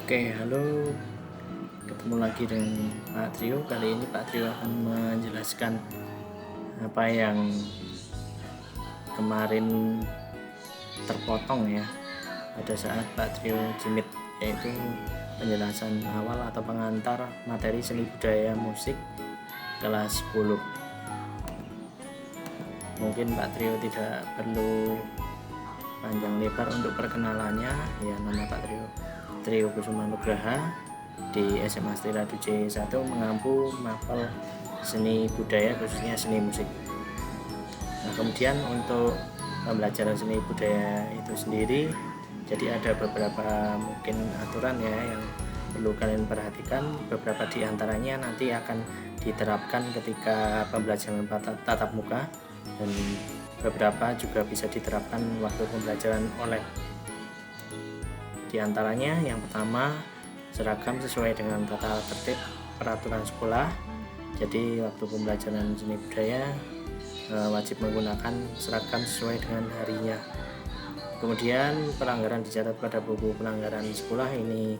Oke, halo. Ketemu lagi dengan Pak Trio. Kali ini Pak Trio akan menjelaskan apa yang kemarin terpotong ya pada saat Pak Trio Jimit, yaitu penjelasan awal atau pengantar materi seni budaya musik kelas 10. Mungkin Pak Trio tidak perlu panjang lebar untuk perkenalannya. Ya, nama Pak Trio Kusuma Nugraha, di SMA Stila Duce 1 mengampu mapel seni budaya khususnya seni musik. Nah, kemudian untuk pembelajaran seni budaya itu sendiri, jadi ada beberapa mungkin aturan ya yang perlu kalian perhatikan. Beberapa di antaranya nanti akan diterapkan ketika pembelajaran tatap muka, dan beberapa juga bisa diterapkan waktu pembelajaran online. Di antaranya yang pertama, seragam sesuai dengan tata tertib peraturan sekolah. Jadi waktu pembelajaran seni budaya wajib menggunakan seragam sesuai dengan harinya. Kemudian pelanggaran dicatat pada buku pelanggaran sekolah, ini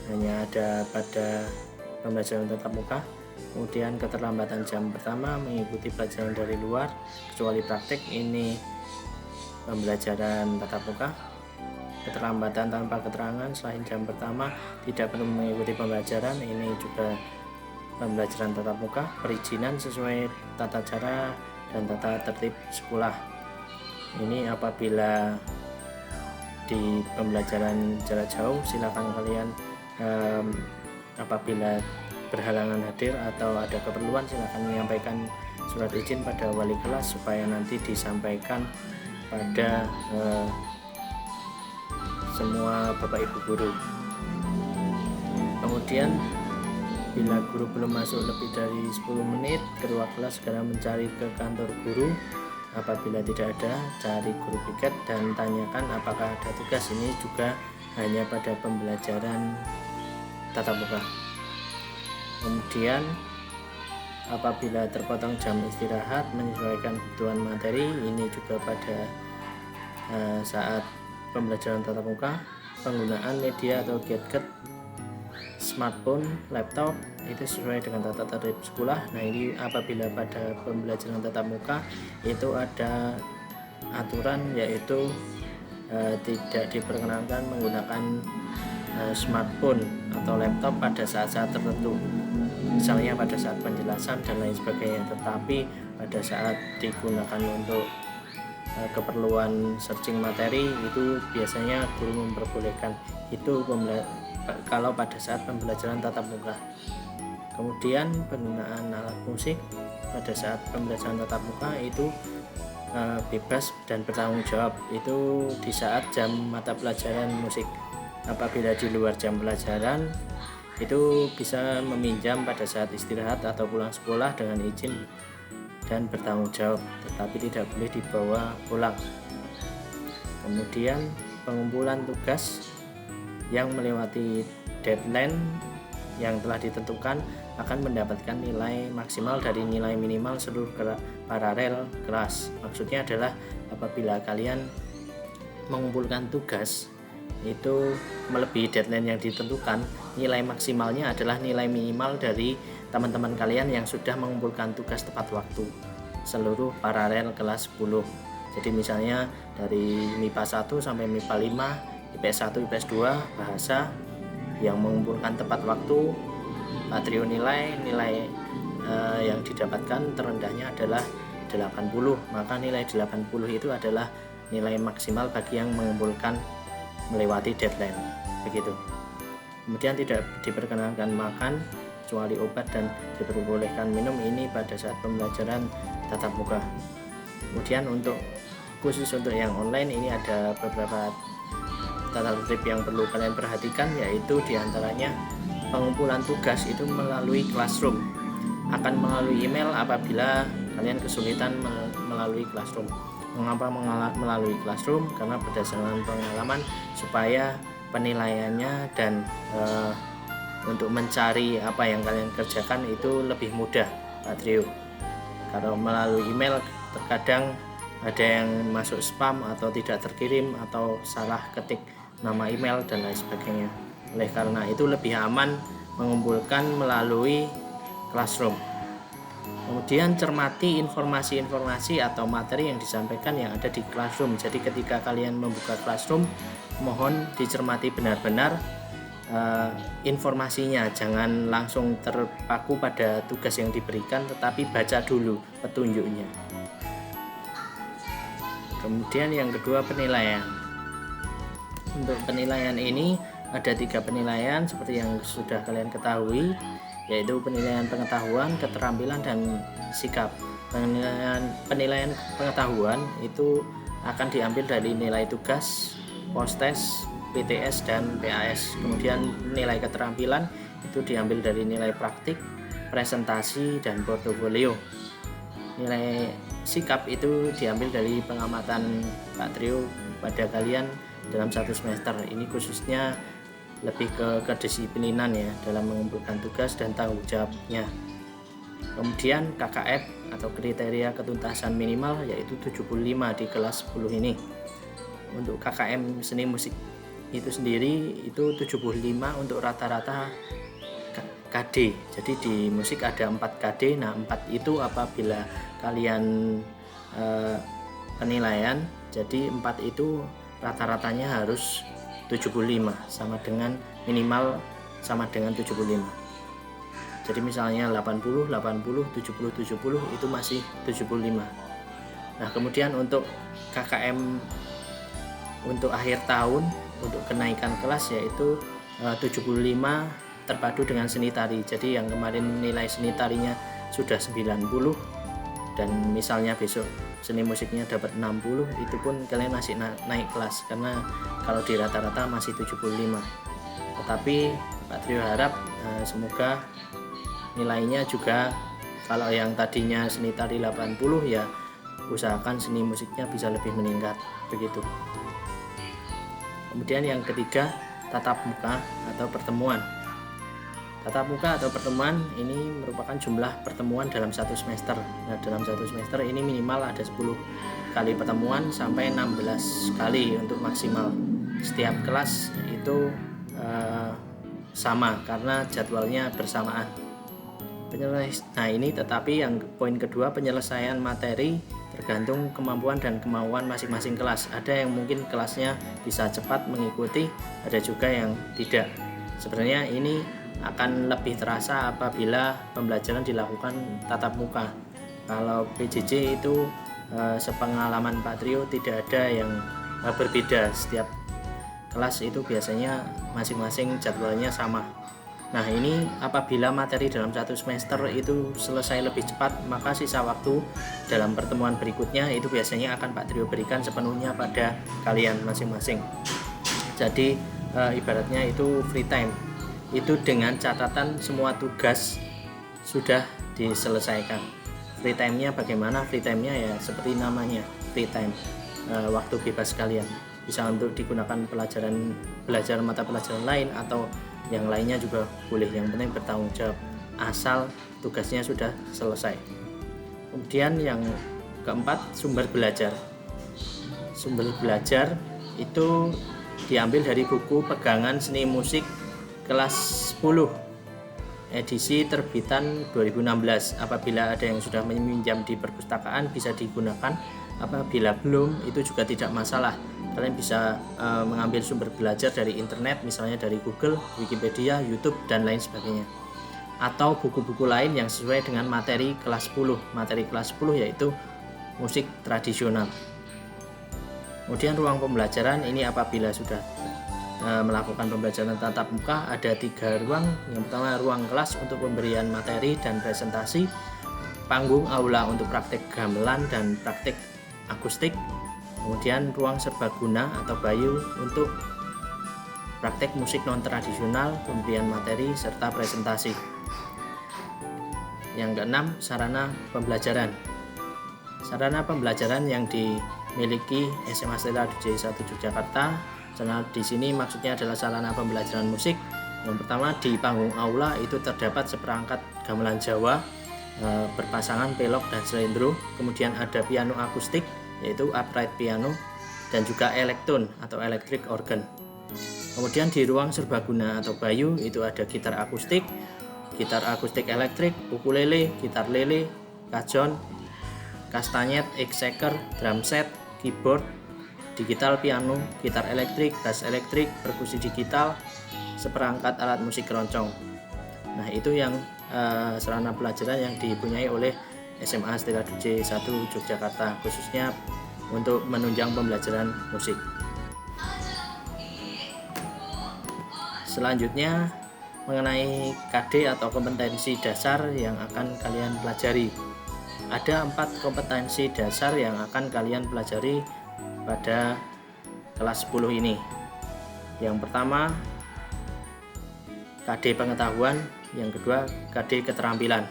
hanya ada pada pembelajaran tatap muka. Kemudian keterlambatan jam pertama mengikuti pelajaran dari luar kecuali praktik, ini pembelajaran tatap muka. Keterlambatan tanpa keterangan selain jam pertama tidak perlu mengikuti pembelajaran, ini juga pembelajaran tatap muka. Perizinan sesuai tata cara dan tata tertib sekolah, ini apabila di pembelajaran jarak jauh silakan kalian apabila berhalangan hadir atau ada keperluan silakan menyampaikan surat izin pada wali kelas supaya nanti disampaikan pada semua bapak ibu guru. Kemudian bila guru belum masuk lebih dari 10 menit, kedua kelas segera mencari ke kantor guru. Apabila tidak ada, cari guru piket dan tanyakan apakah ada tugas. Ini juga hanya pada pembelajaran tatap muka. Kemudian apabila terpotong jam istirahat menyesuaikan kebutuhan materi, ini juga pada saat pembelajaran tatap muka. Penggunaan media atau gadget, smartphone, laptop itu sesuai dengan tata tertib sekolah. Nah, ini apabila pada pembelajaran tatap muka itu ada aturan, yaitu tidak diperkenankan menggunakan smartphone atau laptop pada saat-saat tertentu, misalnya pada saat penjelasan dan lain sebagainya. Tetapi pada saat digunakan untuk keperluan searching materi itu biasanya guru memperbolehkan itu kalau pada saat pembelajaran tatap muka. Kemudian penggunaan alat musik pada saat pembelajaran tatap muka itu bebas dan bertanggung jawab itu di saat jam mata pelajaran musik. Apabila di luar jam pelajaran itu bisa meminjam pada saat istirahat atau pulang sekolah dengan izin dan bertanggung jawab, tetapi tidak boleh dibawa pulang. Kemudian pengumpulan tugas yang melewati deadline yang telah ditentukan akan mendapatkan nilai maksimal dari nilai minimal seluruh paralel kelas. Maksudnya adalah apabila kalian mengumpulkan tugas itu melebihi deadline yang ditentukan, nilai maksimalnya adalah nilai minimal dari teman-teman kalian yang sudah mengumpulkan tugas tepat waktu seluruh paralel kelas 10. Jadi misalnya dari MIPA 1 sampai MIPA 5, IPS 1, IPS 2, bahasa yang mengumpulkan tepat waktu, Pak Trio nilai yang didapatkan terendahnya adalah 80. Maka nilai 80 itu adalah nilai maksimal bagi yang mengumpulkan melewati deadline, begitu. Kemudian tidak diperkenankan makan kecuali obat dan diperbolehkan minum, ini pada saat pembelajaran tatap muka. Kemudian khusus untuk yang online ini ada beberapa tata tertib yang perlu kalian perhatikan, yaitu diantaranya pengumpulan tugas itu melalui Classroom, akan melalui email apabila kalian kesulitan melalui Classroom. Mengapa melalui Classroom? Karena berdasarkan pengalaman supaya penilaiannya dan untuk mencari apa yang kalian kerjakan itu lebih mudah, Pak Trio. Kalau melalui email terkadang ada yang masuk spam atau tidak terkirim atau salah ketik nama email dan lain sebagainya. Oleh karena itu lebih aman mengumpulkan melalui classroom. Kemudian cermati informasi-informasi atau materi yang disampaikan yang ada di classroom. Jadi ketika kalian membuka classroom, mohon dicermati benar-benar informasinya, jangan langsung terpaku pada tugas yang diberikan, tetapi baca dulu petunjuknya. Kemudian yang kedua, penilaian. Untuk penilaian ini ada 3 penilaian seperti yang sudah kalian ketahui, yaitu penilaian pengetahuan, keterampilan, dan sikap. Penilaian pengetahuan itu akan diambil dari nilai tugas, post-test, PTS, dan PAS. Kemudian nilai keterampilan itu diambil dari nilai praktik, presentasi, dan portofolio. Nilai sikap itu diambil dari pengamatan Pak Trio pada kalian dalam 1 semester. Ini khususnya lebih ke kedisiplinan ya dalam mengumpulkan tugas dan tanggung jawabnya. Kemudian KKM atau kriteria ketuntasan minimal yaitu 75 di kelas 10 ini. Untuk KKM seni musik itu sendiri itu 75 untuk rata-rata KD. Jadi di musik ada 4 KD. Nah, 4 itu apabila kalian penilaian, jadi 4 itu rata-ratanya harus 75, sama dengan minimal sama dengan 75. Jadi misalnya 80, 80, 70, 70 itu masih 75. Nah, kemudian untuk KKM untuk akhir tahun untuk kenaikan kelas yaitu 75 terpadu dengan seni tari. Jadi yang kemarin nilai seni tarinya sudah 90 dan misalnya besok seni musiknya dapat 60, itu pun kalian masih naik kelas karena kalau di rata-rata masih 75. Tetapi Pak Trio harap semoga nilainya juga, kalau yang tadinya seni tari 80 ya usahakan seni musiknya bisa lebih meningkat begitu. Kemudian yang ketiga, tatap muka atau pertemuan. Tatap muka atau pertemuan ini merupakan jumlah pertemuan dalam 1 semester. Nah, dalam 1 semester ini minimal ada 10 kali pertemuan sampai 16 kali untuk maksimal. Setiap kelas itu sama karena jadwalnya bersamaan. Nah, ini tetapi yang poin kedua, penyelesaian materi tergantung kemampuan dan kemauan masing-masing kelas. Ada yang mungkin kelasnya bisa cepat mengikuti, ada juga yang tidak. Sebenarnya ini akan lebih terasa apabila pembelajaran dilakukan tatap muka. Kalau PJJ itu sepengalaman Pak Trio tidak ada yang berbeda, setiap kelas itu biasanya masing-masing jadwalnya sama. Nah, ini apabila materi dalam 1 semester itu selesai lebih cepat, maka sisa waktu dalam pertemuan berikutnya itu biasanya akan Pak Trio berikan sepenuhnya pada kalian masing-masing. Jadi ibaratnya itu free time. Itu dengan catatan semua tugas sudah diselesaikan. Free time-nya bagaimana? Free time-nya ya seperti namanya, free time, waktu bebas kalian. Bisa untuk digunakan belajar mata pelajaran lain atau yang lainnya juga boleh, yang penting bertanggung jawab asal tugasnya sudah selesai. Kemudian yang keempat, sumber belajar. Sumber belajar itu diambil dari buku pegangan seni musik kelas 10 edisi terbitan 2016. Apabila ada yang sudah meminjam di perpustakaan bisa digunakan, apabila belum itu juga tidak masalah. Kalian bisa mengambil sumber belajar dari internet, misalnya dari Google, Wikipedia, YouTube, dan lain sebagainya. Atau buku-buku lain yang sesuai dengan materi kelas 10. Materi kelas 10 yaitu musik tradisional. Kemudian ruang pembelajaran ini apabila sudah melakukan pembelajaran tatap muka ada 3 ruang. Yang pertama, ruang kelas untuk pemberian materi dan presentasi, panggung aula untuk praktek gamelan dan praktek akustik, kemudian ruang serbaguna atau bayu untuk praktek musik non tradisional, pemberian materi serta presentasi. Yang keenam, sarana pembelajaran. Sarana pembelajaran yang dimiliki SMA Stella DJ 1 Yogyakarta. Di sini maksudnya adalah sarana pembelajaran musik. Yang pertama, di panggung aula itu terdapat seperangkat gamelan Jawa berpasangan pelok dan slendro. Kemudian ada piano akustik yaitu upright piano dan juga elektron atau electric organ. Kemudian di ruang serbaguna atau Bayu itu ada gitar akustik elektrik, ukulele, gitar lele, kajon, kastanyet, exeker, drum set, keyboard, digital piano, gitar elektrik, bass elektrik, perkusi digital, seperangkat alat musik keroncong. Nah, itu yang sarana pelajaran yang dipunyai oleh SMA Stella Duje 1 Yogyakarta, khususnya untuk menunjang pembelajaran musik. Selanjutnya mengenai KD atau kompetensi dasar yang akan kalian pelajari. Ada 4 kompetensi dasar yang akan kalian pelajari pada kelas 10 ini. Yang pertama KD pengetahuan, yang kedua KD keterampilan.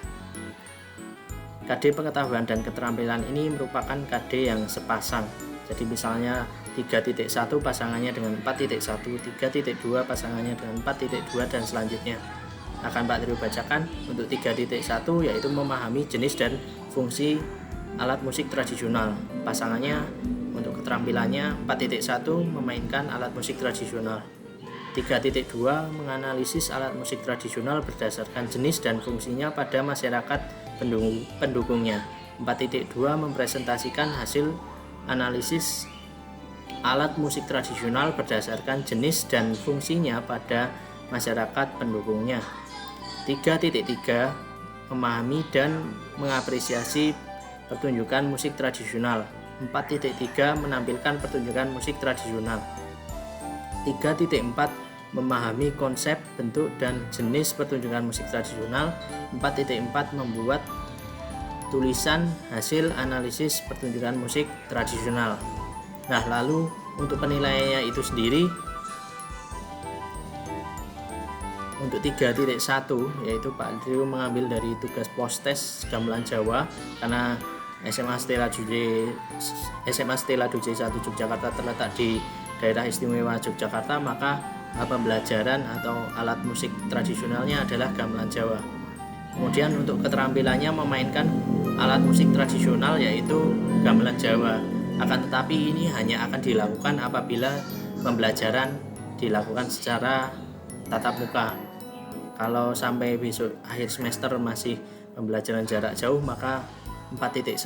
KD pengetahuan dan keterampilan ini merupakan KD yang sepasang. Jadi misalnya 3.1 pasangannya dengan 4.1, 3.2 pasangannya dengan 4.2 dan selanjutnya. Akan Pak Trio bacakan. Untuk 3.1 yaitu memahami jenis dan fungsi alat musik tradisional. Pasangannya untuk keterampilannya 4.1 memainkan alat musik tradisional. 3.2 menganalisis alat musik tradisional berdasarkan jenis dan fungsinya pada masyarakat pendukungnya. 4.2 mempresentasikan hasil analisis alat musik tradisional berdasarkan jenis dan fungsinya pada masyarakat pendukungnya. 3.3 memahami dan mengapresiasi pertunjukan musik tradisional. 4.3 menampilkan pertunjukan musik tradisional. 3.4 memahami konsep, bentuk, dan jenis pertunjukan musik tradisional. 4.4 membuat tulisan hasil analisis pertunjukan musik tradisional. Nah, lalu untuk penilaiannya itu sendiri, untuk 3.1 yaitu Pak Trio mengambil dari tugas post-test gamelan Jawa, karena SMA Stella Duje 1 Yogyakarta terletak di daerah istimewa Yogyakarta, maka pembelajaran atau alat musik tradisionalnya adalah gamelan Jawa. Kemudian untuk keterampilannya memainkan alat musik tradisional yaitu gamelan Jawa. Akan tetapi ini hanya akan dilakukan apabila pembelajaran dilakukan secara tatap muka. Kalau sampai besok akhir semester masih pembelajaran jarak jauh, maka 4.1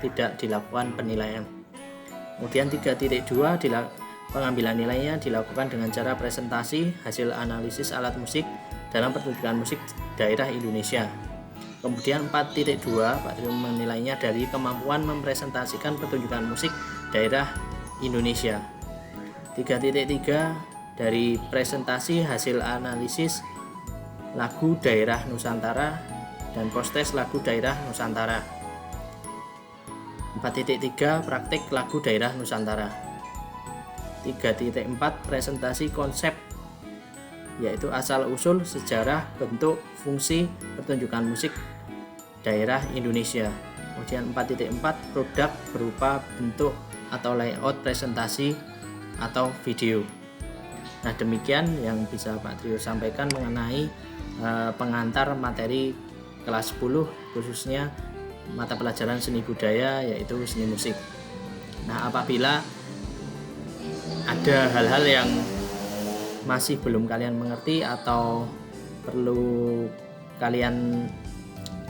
tidak dilakukan penilaian. Kemudian 3.2 pengambilan nilainya dilakukan dengan cara presentasi hasil analisis alat musik dalam pertunjukan musik daerah Indonesia. Kemudian 4.2 Pak Trio menilainya dari kemampuan mempresentasikan pertunjukan musik daerah Indonesia. 3.3 dari presentasi hasil analisis lagu daerah Nusantara dan post-test lagu daerah Nusantara. 4.3 praktik lagu daerah Nusantara. 3.4 presentasi konsep yaitu asal-usul, sejarah, bentuk, fungsi pertunjukan musik daerah Indonesia. Kemudian 4.4 produk berupa bentuk atau layout presentasi atau video. Nah, demikian yang bisa Pak Trio sampaikan mengenai pengantar materi kelas 10, khususnya mata pelajaran seni budaya yaitu seni musik. Nah, apabila ada hal-hal yang masih belum kalian mengerti atau perlu kalian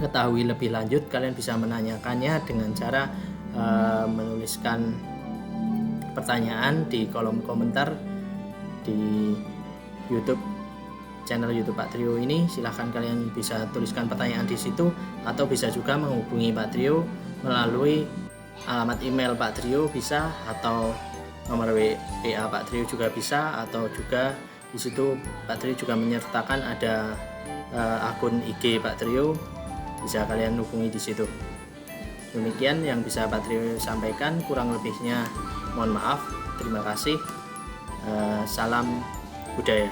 ketahui lebih lanjut, kalian bisa menanyakannya dengan cara menuliskan pertanyaan di kolom komentar di YouTube, channel YouTube Pak Trio ini. Silahkan kalian bisa tuliskan pertanyaan di situ, atau bisa juga menghubungi Pak Trio melalui alamat email Pak Trio bisa, atau nomor WA Pak Trio juga bisa, atau juga di situ Pak Trio juga menyertakan ada akun IG Pak Trio, bisa kalian hubungi di situ. Demikian yang bisa Pak Trio sampaikan, kurang lebihnya mohon maaf. Terima kasih. Salam budaya.